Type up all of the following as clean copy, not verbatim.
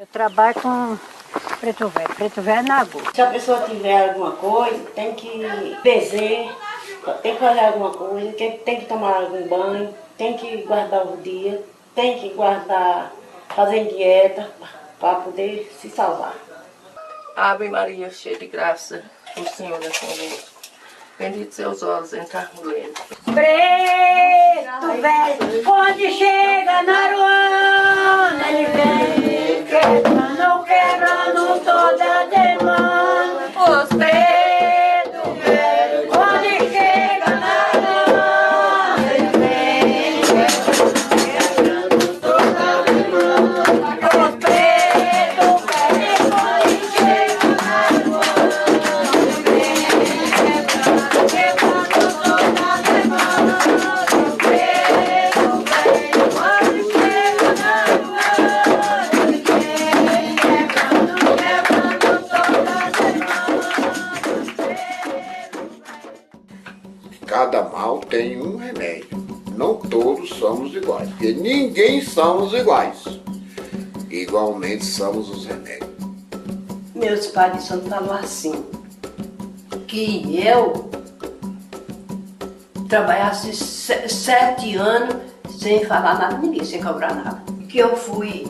Eu trabalho com preto velho na agulha. Se a pessoa tiver alguma coisa, tem que benzer, tem que olhar alguma coisa, tem que tomar algum banho, tem que guardar o dia, tem que guardar, fazer dieta para poder se salvar. Ave Maria, cheia de graça, o Senhor é convosco. Bendito seus olhos entre as mulheres. Preto velho, onde chega na Aruana, ele vem quebrando toda demanda. Os preto velho, onde chega na Aruana, ele vem quebrando toda demanda. Os preto velho, onde chega na Aruana, ele vem quebrando toda demanda. Os preto velho, onde chega na Aruana, ele vem quebrando toda demanda. Cada mal tem um remédio. Não todos somos iguais, porque ninguém somos iguais. Igualmente somos os remédios. Meus pais de santo falaram assim, que eu trabalhasse 7 anos sem falar nada de ninguém, sem cobrar nada. Que eu fui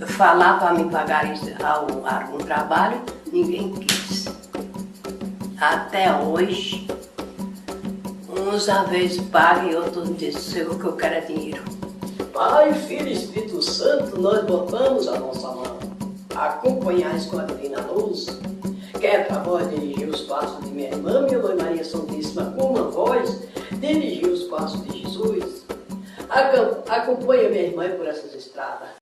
falar para me pagar algum trabalho, ninguém quis. Até hoje, uns às vezes pagam e outros dizem que eu quero é dinheiro. Pai, Filho e Espírito Santo, nós botamos a nossa mão. Acompanhais com a divina luz, que é para vós dirigir os passos de minha irmã, minha Mãe Maria Santíssima, como a vós dirigir os passos de Jesus. Acompanha minha irmã por essas estradas.